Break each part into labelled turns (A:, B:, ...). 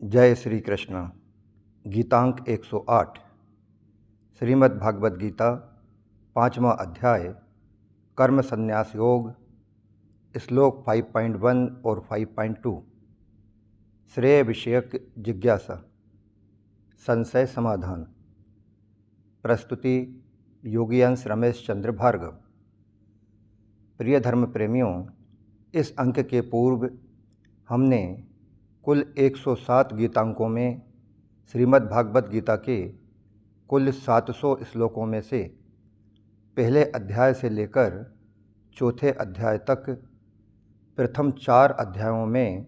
A: जय श्री कृष्ण। गीतांक 108। श्रीमद् भागवत गीता, 5वां अध्याय, कर्म संन्यास योग, श्लोक 5.1 और 5.2। श्रेय विषयक जिज्ञासा, संशय समाधान। प्रस्तुति योगी अंश रमेश चंद्र भार्गव। प्रिय धर्म प्रेमियों, इस अंक के पूर्व हमने कुल 107 गीतांकों में श्रीमद् भागवत गीता के कुल 700 श्लोकों में से पहले अध्याय से लेकर चौथे अध्याय तक प्रथम 4 अध्यायों में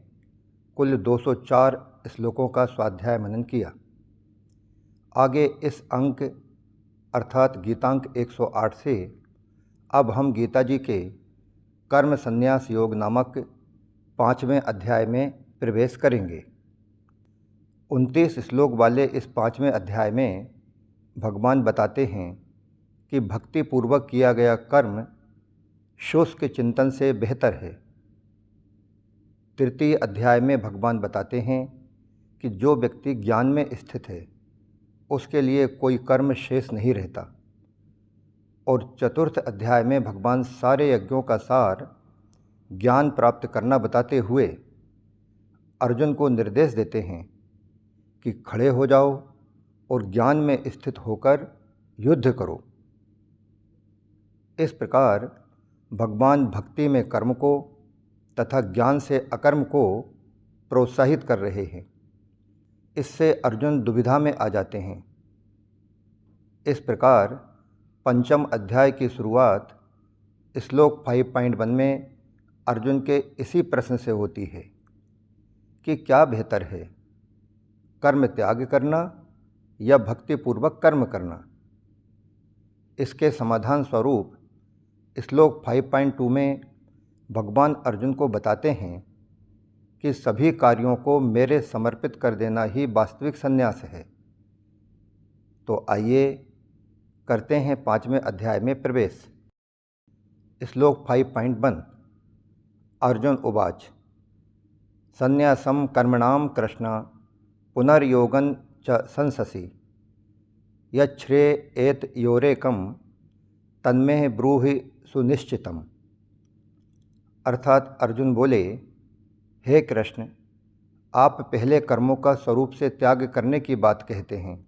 A: कुल 204 श्लोकों का स्वाध्याय मनन किया। आगे इस अंक अर्थात गीतांक 108 से अब हम गीता जी के कर्म संन्यास योग नामक 5वें अध्याय में प्रवेश करेंगे। 29 श्लोक वाले इस 5वें अध्याय में भगवान बताते हैं कि भक्तिपूर्वक किया गया कर्म शुष्क चिंतन से बेहतर है। तृतीय अध्याय में भगवान बताते हैं कि जो व्यक्ति ज्ञान में स्थित है उसके लिए कोई कर्म शेष नहीं रहता। और चतुर्थ अध्याय में भगवान सारे यज्ञों का सार ज्ञान प्राप्त करना बताते हुए अर्जुन को निर्देश देते हैं कि खड़े हो जाओ और ज्ञान में स्थित होकर युद्ध करो। इस प्रकार भगवान भक्ति में कर्म को तथा ज्ञान से अकर्म को प्रोत्साहित कर रहे हैं। इससे अर्जुन दुविधा में आ जाते हैं। इस प्रकार पंचम अध्याय की शुरुआत श्लोक 5.1 में अर्जुन के इसी प्रश्न से होती है कि क्या बेहतर है, कर्म त्याग करना या भक्तिपूर्वक कर्म करना। इसके समाधान स्वरूप श्लोक 5.2 में भगवान अर्जुन को बताते हैं कि सभी कार्यों को मेरे समर्पित कर देना ही वास्तविक संन्यास है। तो आइए करते हैं 5वें अध्याय में प्रवेश। श्लोक 5.1। अर्जुन उवाच संन्यासं कर्मणां कृष्ण पुनर्योगं च संससि यच्छ्रेयेतयोरेकं तन्मे ब्रूहि सुनिश्चितम्। अर्थात अर्जुन बोले, हे कृष्ण, आप पहले कर्मों का स्वरूप से त्याग करने की बात कहते हैं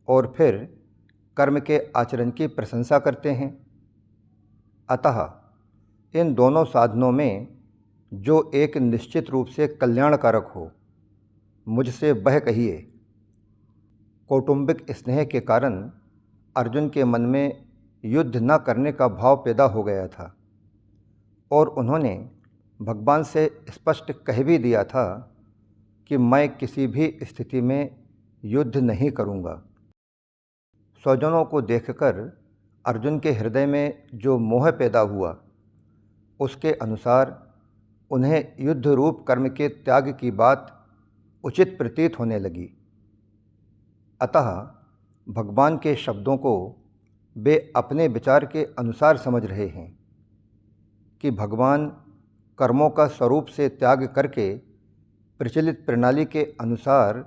A: और फिर कर्म के आचरण की प्रशंसा करते हैं। अतः इन दोनों साधनों में जो एक निश्चित रूप से कल्याणकारक हो, मुझसे वह कहिए। कौटुंबिक स्नेह के कारण अर्जुन के मन में युद्ध न करने का भाव पैदा हो गया था और उन्होंने भगवान से स्पष्ट कह भी दिया था कि मैं किसी भी स्थिति में युद्ध नहीं करूँगा। स्वजनों को देखकर अर्जुन के हृदय में जो मोह पैदा हुआ, उसके अनुसार उन्हें युद्ध रूप कर्म के त्याग की बात उचित प्रतीत होने लगी। अतः भगवान के शब्दों को वे अपने विचार के अनुसार समझ रहे हैं कि भगवान कर्मों का स्वरूप से त्याग करके प्रचलित प्रणाली के अनुसार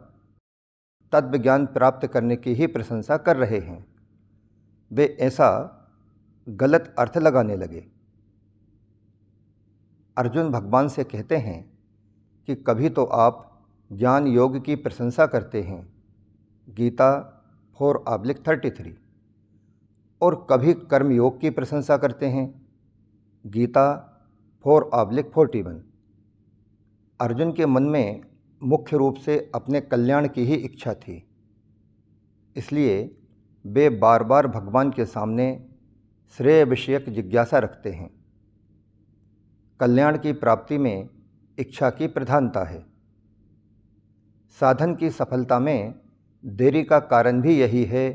A: तत्वज्ञान प्राप्त करने की ही प्रशंसा कर रहे हैं। वे ऐसा गलत अर्थ लगाने लगे। अर्जुन भगवान से कहते हैं कि कभी तो आप ज्ञान योग की प्रशंसा करते हैं, गीता 4/33, और कभी कर्म योग की प्रशंसा करते हैं, गीता 4/41। अर्जुन के मन में मुख्य रूप से अपने कल्याण की ही इच्छा थी, इसलिए वे बार बार भगवान के सामने श्रेय विषयक जिज्ञासा रखते हैं। कल्याण की प्राप्ति में इच्छा की प्रधानता है। साधन की सफलता में देरी का कारण भी यही है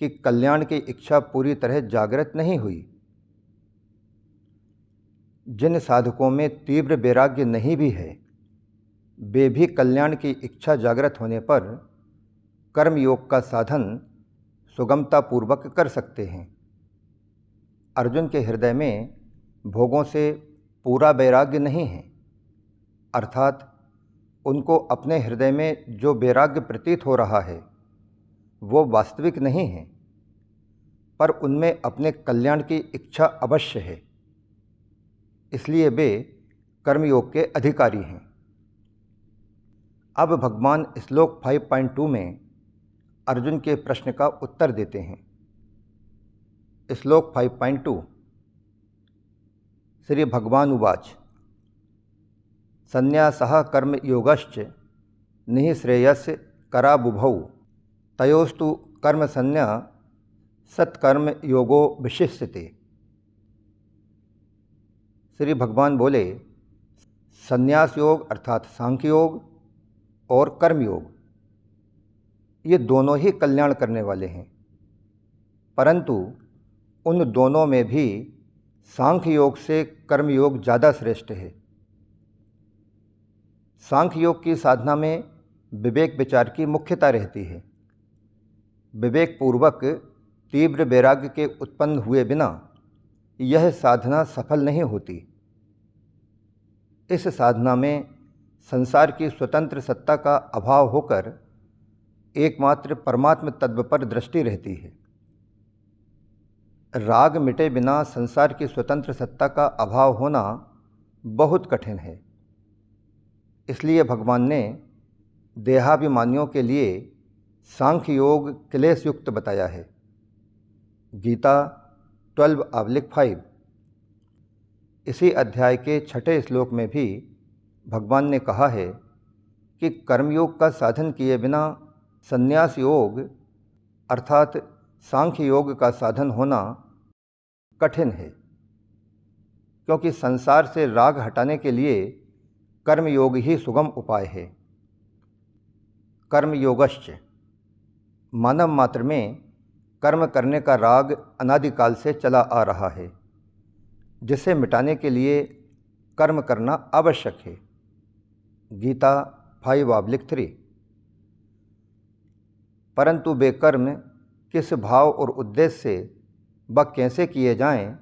A: कि कल्याण की इच्छा पूरी तरह जागृत नहीं हुई। जिन साधकों में तीव्र वैराग्य नहीं भी है, वे भी कल्याण की इच्छा जागृत होने पर कर्म योग का साधन सुगमतापूर्वक कर सकते हैं। अर्जुन के हृदय में भोगों से पूरा वैराग्य नहीं है, अर्थात उनको अपने हृदय में जो वैराग्य प्रतीत हो रहा है वो वास्तविक नहीं है, पर उनमें अपने कल्याण की इच्छा अवश्य है, इसलिए वे कर्मयोग के अधिकारी हैं। अब भगवान श्लोक 5.2 में अर्जुन के प्रश्न का उत्तर देते हैं। श्लोक 5.2 श्री भगवान उवाच संन्यासः कर्मयोगश्च निःश्रेयस्य कराबुभौ तयोस्तु कर्मसन्न्यास सत्कर्म योगो विशिष्यते। श्री भगवान बोले, संन्यास योग अर्थात सांख्य योग और कर्मयोग ये दोनों ही कल्याण करने वाले हैं, परंतु उन दोनों में भी सांख्य योग से कर्मयोग ज़्यादा श्रेष्ठ है। सांख्य योग की साधना में विवेक विचार की मुख्यता रहती है। विवेक पूर्वक तीव्र वैराग्य के उत्पन्न हुए बिना यह साधना सफल नहीं होती। इस साधना में संसार की स्वतंत्र सत्ता का अभाव होकर एकमात्र परमात्म तत्व पर दृष्टि रहती है। राग मिटे बिना संसार की स्वतंत्र सत्ता का अभाव होना बहुत कठिन है। इसलिए भगवान ने देहाभिमानियों के लिए सांख्य योग क्लेश युक्त बताया है। गीता 12:5 इसी अध्याय के 6 श्लोक में भी भगवान ने कहा है कि कर्मयोग का साधन किए बिना संन्यास योग अर्थात सांख्य योग का साधन होना कठिन है, क्योंकि संसार से राग हटाने के लिए कर्मयोग ही सुगम उपाय है। कर्मयोगश्च मानव मात्र में कर्म करने का राग अनादिकाल से चला आ रहा है, जिसे मिटाने के लिए कर्म करना आवश्यक है। गीता 5:3 परंतु वे कर्म किस भाव और उद्देश्य से व कैसे किए जाएं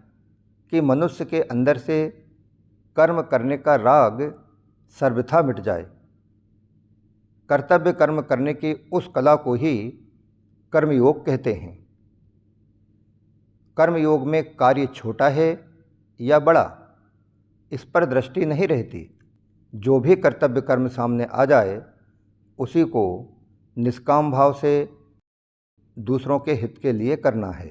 A: कि मनुष्य के अंदर से कर्म करने का राग सर्वथा मिट जाए। कर्तव्य कर्म करने की उस कला को ही कर्मयोग कहते हैं। कर्मयोग में कार्य छोटा है या बड़ा, इस पर दृष्टि नहीं रहती। जो भी कर्तव्य कर्म सामने आ जाए उसी को निष्काम भाव से दूसरों के हित के लिए करना है।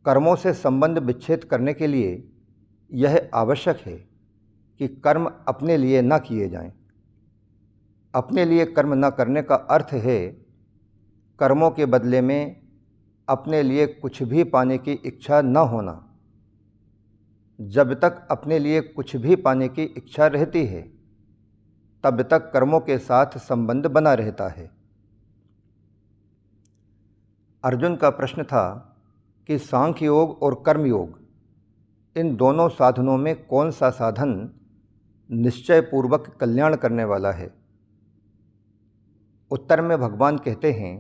A: कर्मों से संबंध विच्छेद करने के लिए यह आवश्यक है कि कर्म अपने लिए न किए जाएं। अपने लिए कर्म न करने का अर्थ है कर्मों के बदले में अपने लिए कुछ भी पाने की इच्छा न होना। जब तक अपने लिए कुछ भी पाने की इच्छा रहती है तब तक कर्मों के साथ संबंध बना रहता है। अर्जुन का प्रश्न था कि सांख्य योग और कर्मयोग इन दोनों साधनों में कौन सा साधन निश्चय पूर्वक कल्याण करने वाला है। उत्तर में भगवान कहते हैं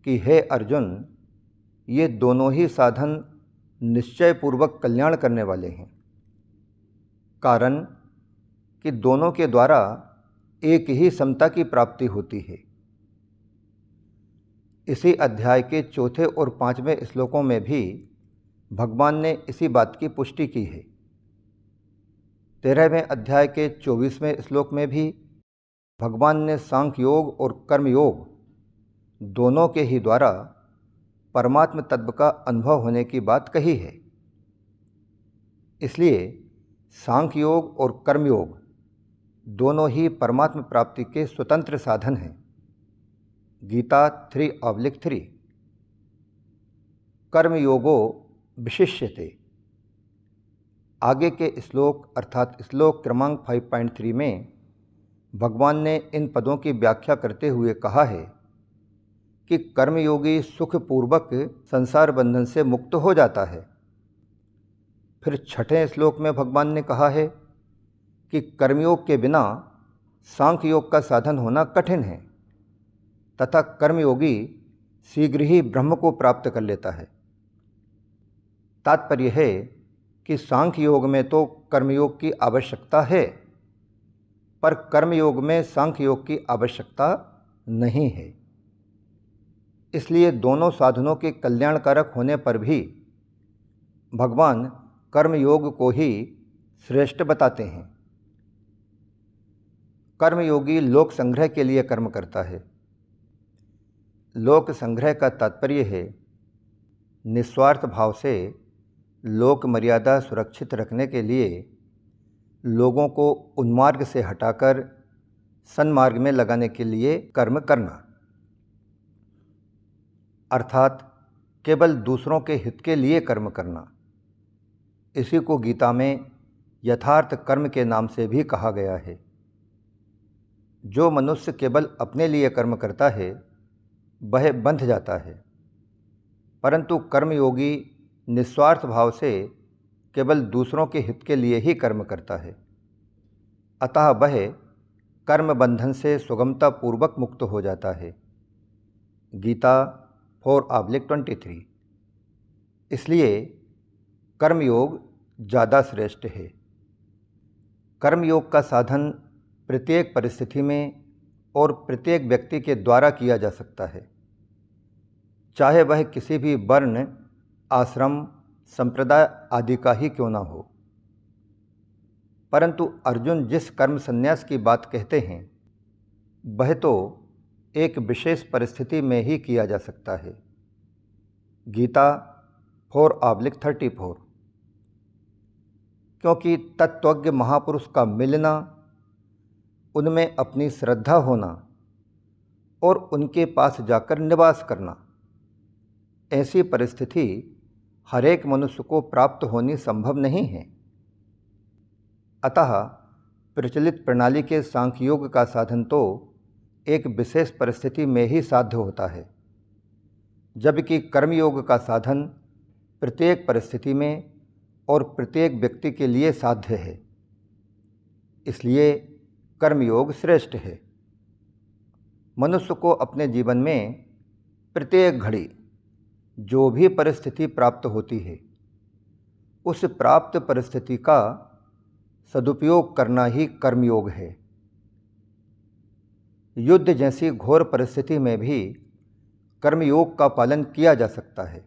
A: कि हे अर्जुन, ये दोनों ही साधन निश्चय पूर्वक कल्याण करने वाले हैं, कारण कि दोनों के द्वारा एक ही समता की प्राप्ति होती है। इसी अध्याय के 4 और 5वें श्लोकों में भी भगवान ने इसी बात की पुष्टि की है। 13वें अध्याय के 24वें श्लोक में भी भगवान ने सांख्य योग और कर्मयोग दोनों के ही द्वारा परमात्म तत्व का अनुभव होने की बात कही है। इसलिए सांख्य योग और कर्मयोग दोनों ही परमात्म प्राप्ति के स्वतंत्र साधन हैं। गीता 3:3 कर्मयोगो विशिष्यते। आगे के श्लोक अर्थात श्लोक क्रमांक 5.3 में भगवान ने इन पदों की व्याख्या करते हुए कहा है कि कर्मयोगी सुखपूर्वक संसार बंधन से मुक्त हो जाता है। फिर 6ठे श्लोक में भगवान ने कहा है कि कर्मयोग के बिना सांख्य योग का साधन होना कठिन है तथा कर्मयोगी शीघ्र ही ब्रह्म को प्राप्त कर लेता है। तात्पर्य है कि सांख्य योग में तो कर्मयोग की आवश्यकता है, पर कर्मयोग में सांख्य योग की आवश्यकता नहीं है। इसलिए दोनों साधनों के कल्याणकारक होने पर भी भगवान कर्मयोग को ही श्रेष्ठ बताते हैं। कर्मयोगी लोक संग्रह के लिए कर्म करता है। लोक संग्रह का तात्पर्य है निस्वार्थ भाव से लोक मर्यादा सुरक्षित रखने के लिए लोगों को उन्मार्ग से हटाकर सन्मार्ग में लगाने के लिए कर्म करना, अर्थात केवल दूसरों के हित के लिए कर्म करना। इसी को गीता में यथार्थ कर्म के नाम से भी कहा गया है। जो मनुष्य केवल अपने लिए कर्म करता है वह बंध जाता है, परंतु कर्मयोगी निस्वार्थ भाव से केवल दूसरों के हित के लिए ही कर्म करता है, अतः वह कर्म बंधन से सुगमतापूर्वक मुक्त हो जाता है। गीता 4:23। इसलिए कर्मयोग ज़्यादा श्रेष्ठ है। कर्मयोग का साधन प्रत्येक परिस्थिति में और प्रत्येक व्यक्ति के द्वारा किया जा सकता है, चाहे वह किसी भी वर्ण, आश्रम, संप्रदाय आदि का ही क्यों ना हो। परंतु अर्जुन जिस कर्म संन्यास की बात कहते हैं वह तो एक विशेष परिस्थिति में ही किया जा सकता है। गीता 4:34। क्योंकि तत्वज्ञ महापुरुष का मिलना, उनमें अपनी श्रद्धा होना और उनके पास जाकर निवास करना, ऐसी परिस्थिति हर एक मनुष्य को प्राप्त होनी संभव नहीं है। अतः प्रचलित प्रणाली के सांख्य योग का साधन तो एक विशेष परिस्थिति में ही साध्य होता है, जबकि कर्मयोग का साधन प्रत्येक परिस्थिति में और प्रत्येक व्यक्ति के लिए साध्य है। इसलिए कर्मयोग श्रेष्ठ है। मनुष्य को अपने जीवन में प्रत्येक घड़ी जो भी परिस्थिति प्राप्त होती है, उस प्राप्त परिस्थिति का सदुपयोग करना ही कर्मयोग है। युद्ध जैसी घोर परिस्थिति में भी कर्मयोग का पालन किया जा सकता है।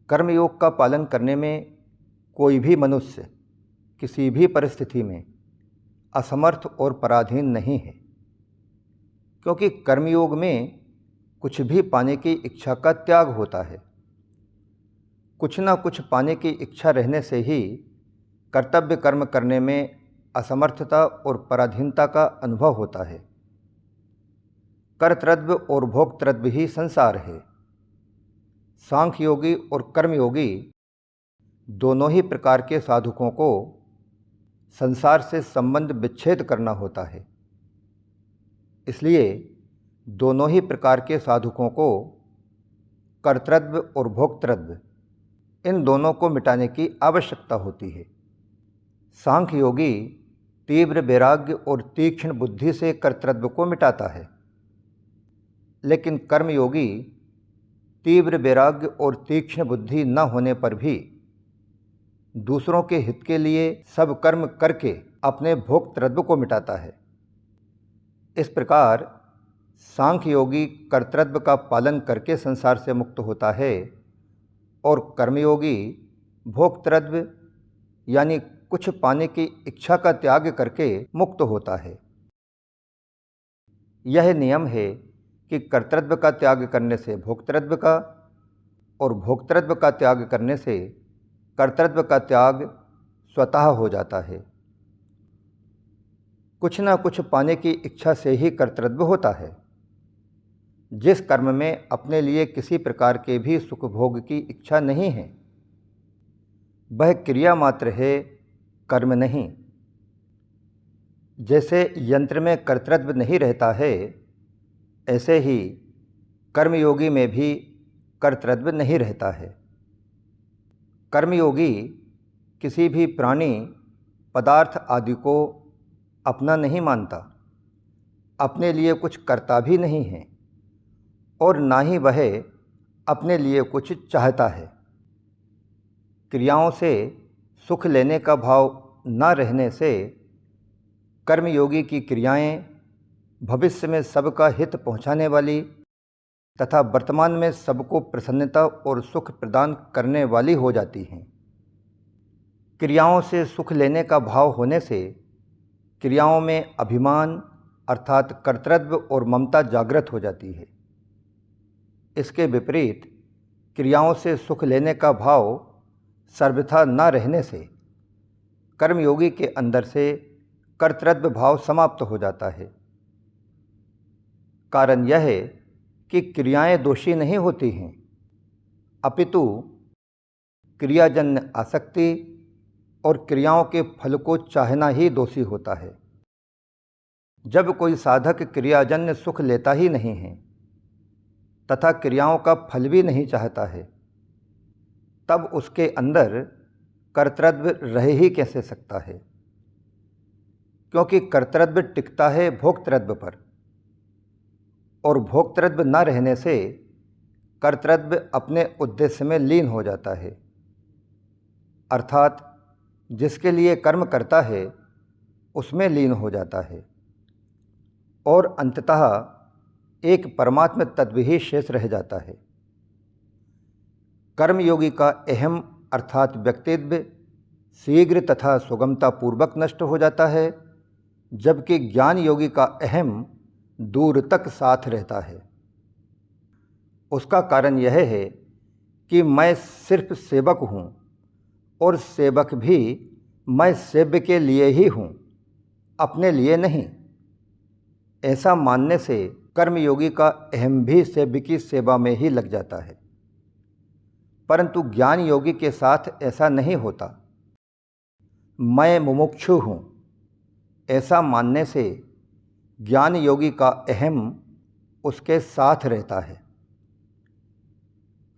A: कर्मयोग का पालन करने में कोई भी मनुष्य किसी भी परिस्थिति में असमर्थ और पराधीन नहीं है, क्योंकि कर्मयोग में कुछ भी पाने की इच्छा का त्याग होता है। कुछ ना कुछ पाने की इच्छा रहने से ही कर्तव्य कर्म करने में असमर्थता और पराधीनता का अनुभव होता है। कर्तृत्व और भोक्तृत्व ही संसार है। सांख्य योगी और कर्मयोगी दोनों ही प्रकार के साधकों को संसार से संबंध विच्छेद करना होता है। इसलिए दोनों ही प्रकार के साधकों को कर्तृत्व और भोक्तृत्व, इन दोनों को मिटाने की आवश्यकता होती है। सांख्य योगी तीव्र वैराग्य और तीक्ष्ण बुद्धि से कर्तृत्व को मिटाता है, लेकिन कर्मयोगी तीव्र वैराग्य और तीक्ष्ण बुद्धि न होने पर भी दूसरों के हित के लिए सब कर्म करके अपने भोक्तृत्व को मिटाता है। इस प्रकार सांख्य योगी कर्तृत्व का पालन करके संसार से मुक्त होता है और कर्मयोगी भोक्तृत्व यानी कुछ पाने की इच्छा का त्याग करके मुक्त होता है। यह नियम है कि कर्तृत्व का त्याग करने से भोक्तृत्व का और भोक्तृत्व का त्याग करने से कर्तृत्व का त्याग स्वतः हो जाता है। कुछ ना कुछ पाने की इच्छा से ही कर्तृत्व होता है। जिस कर्म में अपने लिए किसी प्रकार के भी सुख भोग की इच्छा नहीं है, वह क्रिया मात्र है, कर्म नहीं। जैसे यंत्र में कर्तृत्व नहीं रहता है, ऐसे ही कर्मयोगी में भी कर्तृत्व नहीं रहता है। कर्मयोगी किसी भी प्राणी, पदार्थ आदि को अपना नहीं मानता, अपने लिए कुछ करता भी नहीं है और ना ही वह अपने लिए कुछ चाहता है। क्रियाओं से सुख लेने का भाव न रहने से कर्मयोगी की क्रियाएं भविष्य में सबका हित पहुंचाने वाली तथा वर्तमान में सबको प्रसन्नता और सुख प्रदान करने वाली हो जाती हैं। क्रियाओं से सुख लेने का भाव होने से क्रियाओं में अभिमान अर्थात कर्तृत्व और ममता जागृत हो जाती है। इसके विपरीत क्रियाओं से सुख लेने का भाव सर्वथा न रहने से कर्मयोगी के अंदर से कर्तृत्व भाव समाप्त हो जाता है। कारण यह है कि क्रियाएं दोषी नहीं होती हैं, अपितु क्रियाजन्य आसक्ति और क्रियाओं के फल को चाहना ही दोषी होता है। जब कोई साधक क्रियाजन्य सुख लेता ही नहीं है तथा क्रियाओं का फल भी नहीं चाहता है, तब उसके अंदर कर्तृत्व रह ही कैसे सकता है? क्योंकि कर्तृत्व टिकता है भोक्तृत्व पर, और भोक्तृत्व न रहने से कर्तृत्व अपने उद्देश्य में लीन हो जाता है। अर्थात जिसके लिए कर्म करता है उसमें लीन हो जाता है और अंततः एक परमात्म तत्व ही शेष रह जाता है। कर्मयोगी का अहम अर्थात व्यक्तित्व शीघ्र तथा सुगमता पूर्वक नष्ट हो जाता है, जबकि ज्ञान योगी का अहम दूर तक साथ रहता है। उसका कारण यह है कि मैं सिर्फ सेवक हूँ और सेवक भी मैं सेव्य के लिए ही हूँ, अपने लिए नहीं। ऐसा मानने से कर्मयोगी का अहम भी सेव्य की सेवा में ही लग जाता है। परंतु ज्ञान योगी के साथ ऐसा नहीं होता। मैं मुमुक्षु हूँ, ऐसा मानने से ज्ञान योगी का अहम उसके साथ रहता है।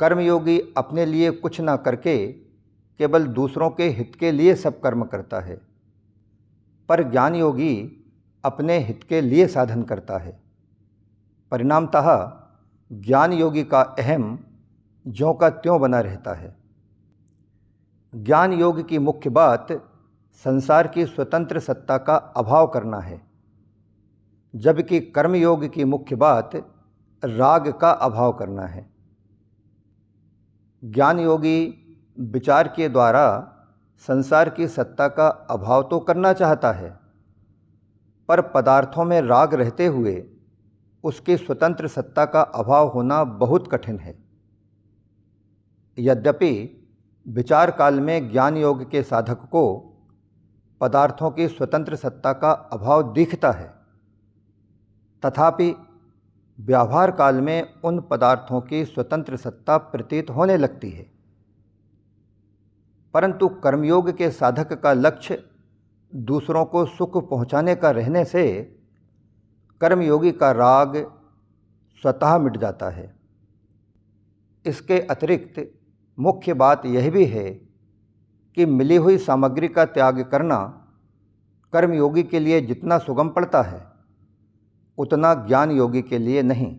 A: कर्मयोगी अपने लिए कुछ न करके केवल दूसरों के हित के लिए सब कर्म करता है, पर ज्ञान योगी अपने हित के लिए साधन करता है। परिणामतः ज्ञान योगी का अहम ज्यों का त्यों बना रहता है। ज्ञान योग की मुख्य बात संसार की स्वतंत्र सत्ता का अभाव करना है, जबकि कर्मयोग की मुख्य बात राग का अभाव करना है। ज्ञान योगी विचार के द्वारा संसार की सत्ता का अभाव तो करना चाहता है, पर पदार्थों में राग रहते हुए उसकी स्वतंत्र सत्ता का अभाव होना बहुत कठिन है। यद्यपि विचार काल में ज्ञान योग के साधक को पदार्थों की स्वतंत्र सत्ता का अभाव दिखता है, तथापि व्यवहार काल में उन पदार्थों की स्वतंत्र सत्ता प्रतीत होने लगती है। परंतु कर्मयोग के साधक का लक्ष्य दूसरों को सुख पहुंचाने का रहने से कर्मयोगी का राग स्वतः मिट जाता है। इसके अतिरिक्त मुख्य बात यह भी है कि मिली हुई सामग्री का त्याग करना कर्मयोगी के लिए जितना सुगम पड़ता है उतना ज्ञान योगी के लिए नहीं।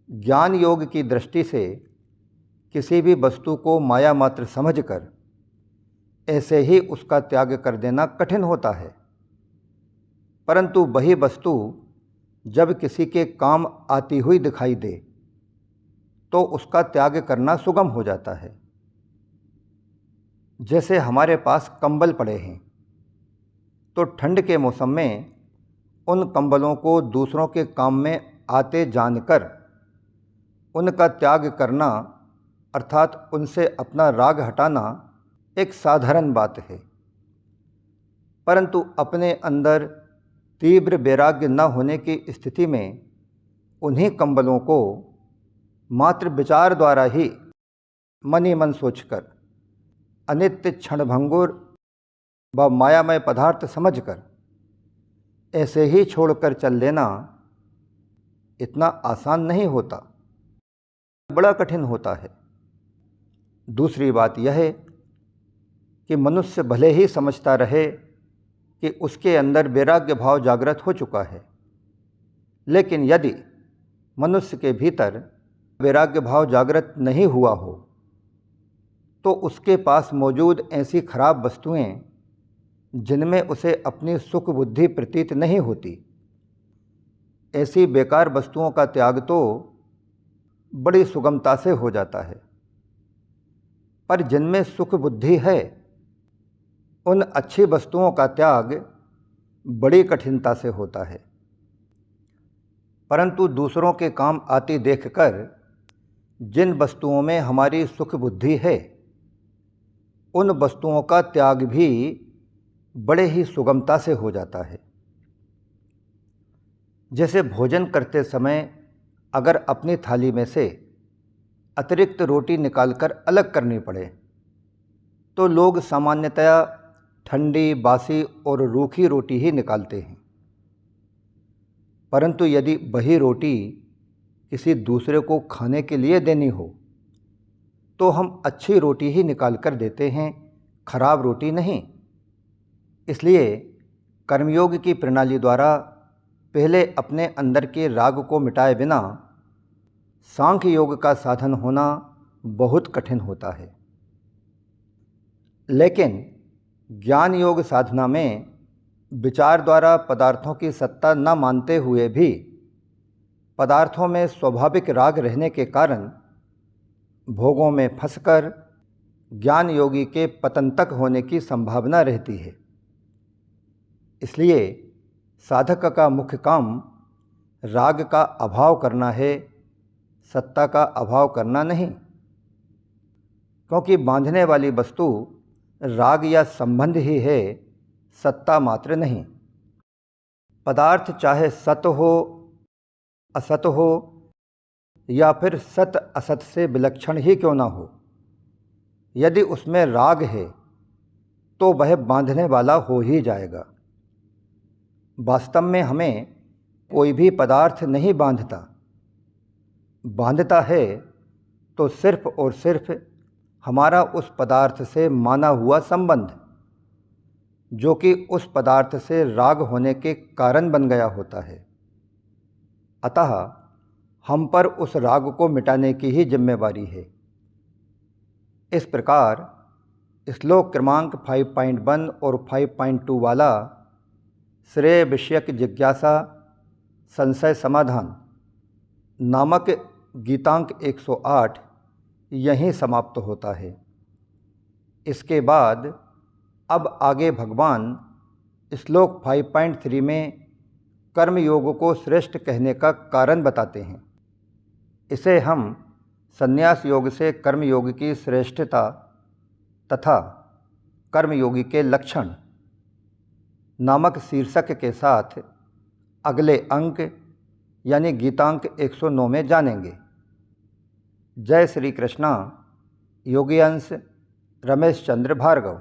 A: ज्ञान योग की दृष्टि से किसी भी वस्तु को माया मात्र समझकर ऐसे ही उसका त्याग कर देना कठिन होता है, परंतु वही वस्तु जब किसी के काम आती हुई दिखाई दे तो उसका त्याग करना सुगम हो जाता है। जैसे हमारे पास कंबल पड़े हैं तो ठंड के मौसम में उन कंबलों को दूसरों के काम में आते जानकर उनका त्याग करना अर्थात उनसे अपना राग हटाना एक साधारण बात है, परंतु अपने अंदर तीव्र वैराग्य न होने की स्थिति में उन्हीं कंबलों को मात्र विचार द्वारा ही मन ही मन सोचकर अनित्य क्षणभंगुर व मायामय पदार्थ समझकर ऐसे ही छोड़कर चल लेना इतना आसान नहीं होता, बड़ा कठिन होता है। दूसरी बात यह है कि मनुष्य भले ही समझता रहे कि उसके अंदर वैराग्य भाव जागृत हो चुका है, लेकिन यदि मनुष्य के भीतर वैराग्य भाव जागृत नहीं हुआ हो तो उसके पास मौजूद ऐसी खराब वस्तुएं जिनमें उसे अपनी सुख बुद्धि प्रतीत नहीं होती। ऐसी बेकार वस्तुओं का त्याग तो बड़ी सुगमता से हो जाता है, पर जिनमें सुख बुद्धि है उन अच्छी वस्तुओं का त्याग बड़ी कठिनता से होता है। परंतु दूसरों के काम आती देखकर जिन वस्तुओं में हमारी सुख बुद्धि है उन वस्तुओं का त्याग भी बड़े ही सुगमता से हो जाता है। जैसे भोजन करते समय अगर अपनी थाली में से अतिरिक्त रोटी निकालकर अलग करनी पड़े तो लोग सामान्यतया ठंडी, बासी और रूखी रोटी ही निकालते हैं। परंतु यदि वही रोटी किसी दूसरे को खाने के लिए देनी हो तो हम अच्छी रोटी ही निकाल कर देते हैं, खराब रोटी नहीं। इसलिए कर्मयोग की प्रणाली द्वारा पहले अपने अंदर के राग को मिटाए बिना सांख्य योग का साधन होना बहुत कठिन होता है। लेकिन ज्ञान योग साधना में विचार द्वारा पदार्थों की सत्ता न मानते हुए भी पदार्थों में स्वाभाविक राग रहने के कारण भोगों में फंसकर ज्ञान योगी के पतन तक होने की संभावना रहती है। इसलिए साधक का मुख्य काम राग का अभाव करना है, सत्ता का अभाव करना नहीं, क्योंकि बांधने वाली वस्तु राग या संबंध ही है, सत्ता मात्र नहीं। पदार्थ चाहे सत हो, असत हो या फिर सत असत से विलक्षण ही क्यों ना हो, यदि उसमें राग है तो वह बांधने वाला हो ही जाएगा। वास्तव में हमें कोई भी पदार्थ नहीं बांधता, बांधता है तो सिर्फ और सिर्फ हमारा उस पदार्थ से माना हुआ संबंध, जो कि उस पदार्थ से राग होने के कारण बन गया होता है। अतः हम पर उस राग को मिटाने की ही जिम्मेवारी है। इस प्रकार श्लोक क्रमांक 5.1 और 5.2 वाला श्रेय विषयक जिज्ञासा संशय समाधान नामक गीतांक 108 यहीं समाप्त होता है। इसके बाद अब आगे भगवान श्लोक 5.3 में कर्म योग को श्रेष्ठ कहने का कारण बताते हैं। इसे हम संन्यास योग से कर्म योग की श्रेष्ठता तथा कर्म योगी के लक्षण नामक शीर्षक के साथ अगले अंक यानी गीतांक 109 में जानेंगे। जय श्री कृष्णा। योगी अंश रमेश चंद्र भार्गव।